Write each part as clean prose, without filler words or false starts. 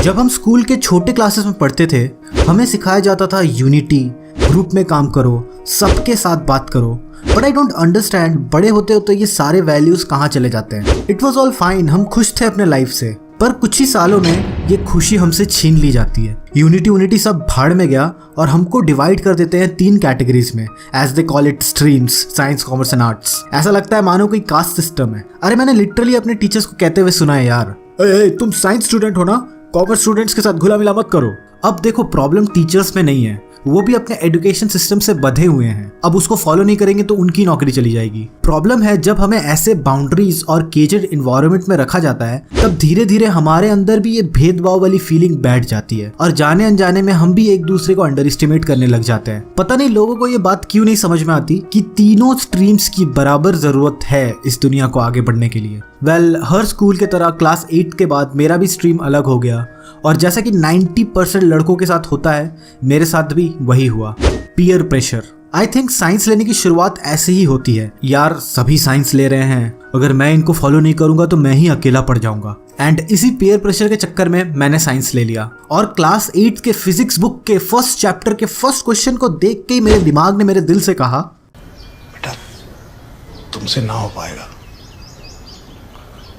जब हम स्कूल के छोटे क्लासेस में पढ़ते थे हमें सिखाया जाता था यूनिटी, ग्रुप में काम करो, सबके साथ बात करो। बट आई डोंट अंडरस्टैंड बड़े होते होते ये सारे वैल्यूज कहाँ चले जाते हैं। इट वॉज ऑल फाइन, हम खुश थे अपने लाइफ से, पर कुछ ही सालों में ये खुशी हमसे छीन ली जाती है। यूनिटी सब भाड़ में गया और हमको डिवाइड कर देते हैं 3 कैटेगरीज में, as they call it streams, science, commerce and arts. ऐसा लगता है मानो कोई कास्ट सिस्टम है। अरे मैंने लिटरली अपने टीचर्स को कहते हुए सुना है, यार तुम साइंस स्टूडेंट हो ना, कॉमर्स स्टूडेंट्स के साथ घुला मिला मत करो। अब देखो, प्रॉब्लम टीचर्स में नहीं है, वो भी अपने एजुकेशन सिस्टम से बंधे हुए हैं। अब उसको फॉलो नहीं करेंगे तो उनकी नौकरी चली जाएगी। प्रॉब्लम है जब हमें ऐसे बाउंड्रीज और केजेड इन्वायरमेंट में रखा जाता है, तब धीरे धीरे हमारे अंदर भी ये भेदभाव वाली फीलिंग बैठ जाती है और जाने अनजाने में हम भी एक दूसरे को अंडर एस्टिमेट करने लग जाते हैं। पता नहीं लोगों को ये बात क्यों नहीं समझ में आती कि तीनों स्ट्रीम्स की बराबर जरूरत है इस दुनिया को आगे बढ़ने के लिए। हर स्कूल के तरह क्लास 8 के बाद मेरा भी स्ट्रीम अलग हो गया और जैसा कि 90% लड़कों के साथ होता है, मेरे साथ भी वही हुआ। Peer pressure. I think science लेने की शुरुआत ऐसे ही होती है, यार सभी साइंस ले रहे हैं, अगर मैं इनको फॉलो नहीं करूंगा तो मैं ही अकेला पड़ जाऊंगा। एंड इसी पीयर प्रेशर के चक्कर में मैंने साइंस ले लिया और क्लास 8 के फिजिक्स बुक के फर्स्ट चैप्टर के फर्स्ट क्वेश्चन को देख के ही मेरे दिमाग ने मेरे दिल से कहा, बेटा तुमसे ना हो पाएगा,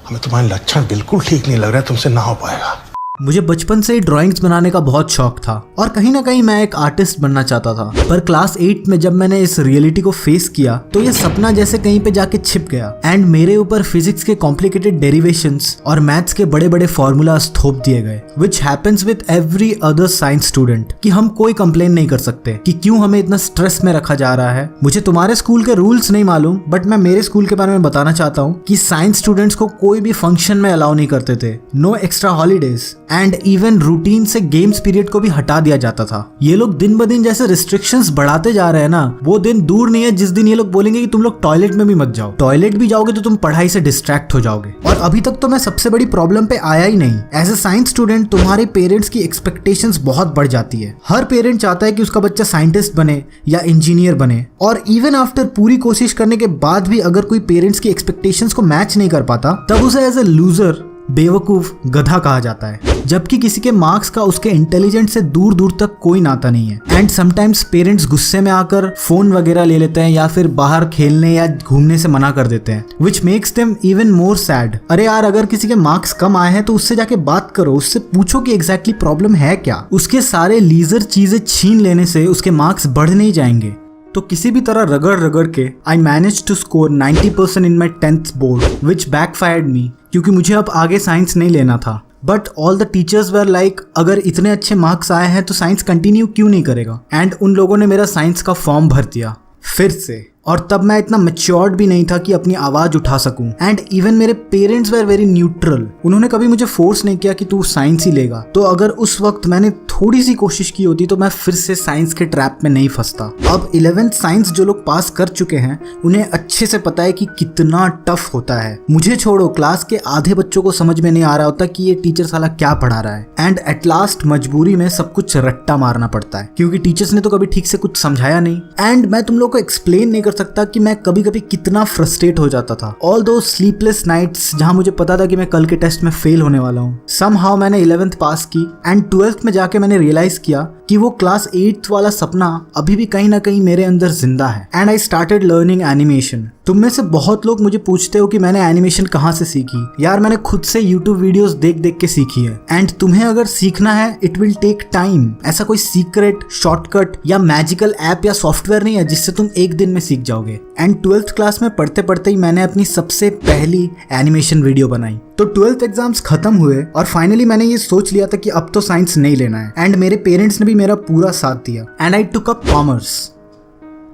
हमें तुम्हारे लक्षण बिल्कुल ठीक नहीं लग रहा है, तुमसे ना हो पाएगा। मुझे बचपन से ही ड्राइंग्स बनाने का बहुत शौक था और कहीं ना कहीं मैं एक आर्टिस्ट बनना चाहता था। पर क्लास 8 में जब मैंने इस रियलिटी को फेस किया तो ये सपना जैसे कहीं पे जाके छिप गया एंड मेरे ऊपर फिजिक्स के कॉम्प्लिकेटेड डेरिवेशंस और मैथ्स के बड़े बड़े फॉर्मूलाज थोप दिए गए, which happens with every other science student. कि हम कोई कंप्लेन नहीं कर सकते कि क्यों हमें इतना स्ट्रेस में रखा जा रहा है। मुझे तुम्हारे स्कूल के रूल्स नहीं मालूम, बट मैं मेरे स्कूल के बारे में बताना चाहता हूँ कि साइंस स्टूडेंट्स को कोई भी फंक्शन में अलाउ नहीं करते थे, no extra holidays and even routine से गेम्स पीरियड को भी हटा दिया जाता था। ये लोग दिन ब दिन जैसे रिस्ट्रिक्शंस बढ़ाते जा रहे हैं ना, वो दिन दूर नहीं है जिस दिन ये लोग बोलेंगे कि तुम लोग टॉयलेट में भी मत जाओ। टॉयलेट भी जाओगे तो तुम पढ़ाई से डिस्ट्रैक्ट हो जाओगे। और अभी तक तो मैं सबसे बड़ी प्रॉब्लम पे आया ही नहीं। एज ए साइंस स्टूडेंट तुम्हारे पेरेंट्स की एक्सपेक्टेशंस बहुत बढ़ जाती है। हर पेरेंट चाहता है कि उसका बच्चा साइंटिस्ट बने या इंजीनियर बने, और इवन आफ्टर पूरी कोशिश करने के बाद भी अगर कोई पेरेंट्स की एक्सपेक्टेशंस को मैच नहीं कर पाता, तब उसे एज ए लूजर, बेवकूफ, गधा कहा जाता है। जबकि किसी के मार्क्स का उसके इंटेलिजेंट से दूर दूर तक कोई नाता नहीं है। एंड समटाइम्स पेरेंट्स गुस्से में आकर फोन वगैरह ले लेते हैं या फिर बाहर खेलने या घूमने से मना कर देते हैं, which makes them even more sad. अरे यार, अगर किसी के मार्क्स कम आए हैं तो उससे जाके बात करो, उससे पूछो कि एग्जैक्टली प्रॉब्लम है क्या। उसके सारे लीजर चीजें छीन लेने से उसके मार्क्स बढ़ नहीं जाएंगे। तो किसी भी तरह रगड़ रगड़ के I manage to score 90% in my 10th board, which backfired me, क्योंकि मुझे अब आगे साइंस नहीं लेना था। But all the teachers were like, अगर इतने अच्छे मार्क्स आए हैं तो साइंस कंटिन्यू क्यों नहीं करेगा। एंड उन लोगों ने मेरा साइंस का फॉर्म भर दिया फिर से। और तब मैं इतना मैच्योर्ड भी नहीं था कि अपनी आवाज उठा सकूं। एंड इवन मेरे पेरेंट्स वेर वेरी न्यूट्रल, उन्होंने कभी मुझे फोर्स नहीं किया कि तू साइंस ही लेगा। तो अगर उस वक्त मैंने थोड़ी सी कोशिश की होती तो मैं फिर से साइंस के ट्रैप में नहीं फंसता। अब 11th साइंस जो लोग पास कर चुके हैं उन्हें अच्छे से पता है कि कितना टफ होता है। मुझे छोड़ो, क्लास के आधे बच्चों को समझ में नहीं आ रहा होता कि ये टीचर साला क्या पढ़ा रहा है। एंड एट लास्ट मजबूरी में सब कुछ रट्टा मारना पड़ता है, क्योंकि टीचर्स ने तो कभी ठीक से कुछ समझाया नहीं। एंड मैं तुम लोग को एक्सप्लेन नहीं कर सकता कि मैं कभी कभी कितना फ्रस्ट्रेट हो जाता था। ऑल दो स्लीपलेस नाइट्स जहां मुझे पता था कि मैं कल के टेस्ट में फेल होने वाला हूँ। समहाउ मैंने 11th पास की एंड 12th में जाके मैंने रियलाइज किया कि वो क्लास 8th वाला सपना अभी भी कहीं ना कहीं मेरे अंदर जिंदा है। And I started learning animation. तुम में से बहुत लोग मुझे पूछते हो कि मैंने एनिमेशन कहाँ से सीखी। यार, मैंने खुद से YouTube वीडियोस देख देख के सीखी है। एंड तुम्हें अगर सीखना है, इट विल टेक टाइम। ऐसा कोई सीक्रेट, शॉर्टकट या मैजिकल ऐप या सॉफ्टवेयर नहीं है जिससे तुम एक दिन में सीख जाओगे। एंड 12th क्लास में पढ़ते पढ़ते ही मैंने अपनी सबसे पहली एनिमेशन वीडियो बनाई। तो 12th एग्जाम्स खत्म हुए और फाइनली मैंने ये सोच लिया था कि अब तो साइंस नहीं लेना है। एंड मेरे पेरेंट्स ने भी मेरा पूरा साथ दिया and I took up commerce.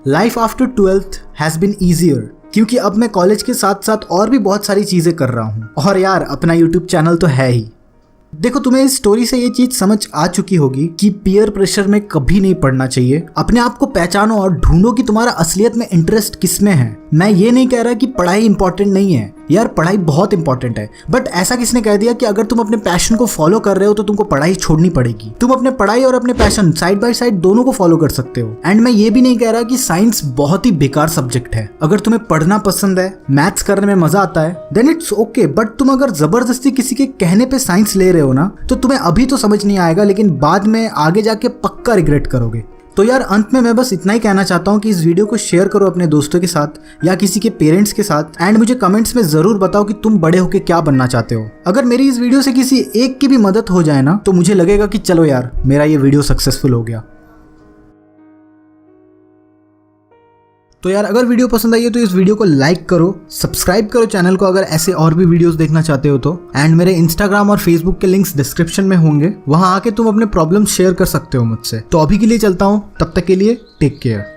Life after 12th has been easier, क्योंकि अब मैं कॉलेज के साथ साथ और भी बहुत सारी चीजें कर रहा हूँ। और यार, अपना यूट्यूब चैनल तो है ही। देखो, तुम्हें इस स्टोरी से ये चीज समझ आ चुकी होगी कि पीयर प्रेशर में कभी नहीं पड़ना चाहिए। अपने आप को पहचानो और ढूंढो कि तुम्हारा असलियत में इंटरेस्ट किस में है। मैं ये नहीं कह रहा कि पढ़ाई इंपॉर्टेंट नहीं है यार, पढ़ाई बहुत इंपॉर्टेंट है, बट ऐसा किसने कह दिया कि अगर तुम अपने पैशन को फॉलो कर रहे हो तो तुमको पढ़ाई छोड़नी पड़ेगी। तुम अपने पढ़ाई और अपने पैशन साइड बाय साइड दोनों को फॉलो कर सकते हो। एंड मैं ये भी नहीं कह रहा कि साइंस बहुत ही बेकार सब्जेक्ट है। अगर तुम्हें पढ़ना पसंद है, मैथ्स करने में मजा आता है, देन इट्स ओके, बट तुम अगर जबरदस्ती किसी के कहने पे साइंस ले रहे हो ना, तो तुम्हें अभी तो समझ नहीं आएगा, लेकिन बाद में आगे जाके पक्का रिग्रेट करोगे। तो यार अंत में मैं बस इतना ही कहना चाहता हूँ कि इस वीडियो को शेयर करो अपने दोस्तों के साथ या किसी के पेरेंट्स के साथ, एंड मुझे कमेंट्स में जरूर बताओ कि तुम बड़े होके क्या बनना चाहते हो। अगर मेरी इस वीडियो से किसी एक की भी मदद हो जाए ना, तो मुझे लगेगा कि चलो यार मेरा ये वीडियो सक्सेसफुल हो गया। तो यार अगर वीडियो पसंद आई है तो इस वीडियो को लाइक करो, सब्सक्राइब करो चैनल को अगर ऐसे और भी वीडियोस देखना चाहते हो तो, एंड मेरे इंस्टाग्राम और फेसबुक के लिंक्स डिस्क्रिप्शन में होंगे, वहां आके तुम अपने प्रॉब्लम शेयर कर सकते हो मुझसे। तो अभी के लिए चलता हूं, तब तक के लिए टेक केयर।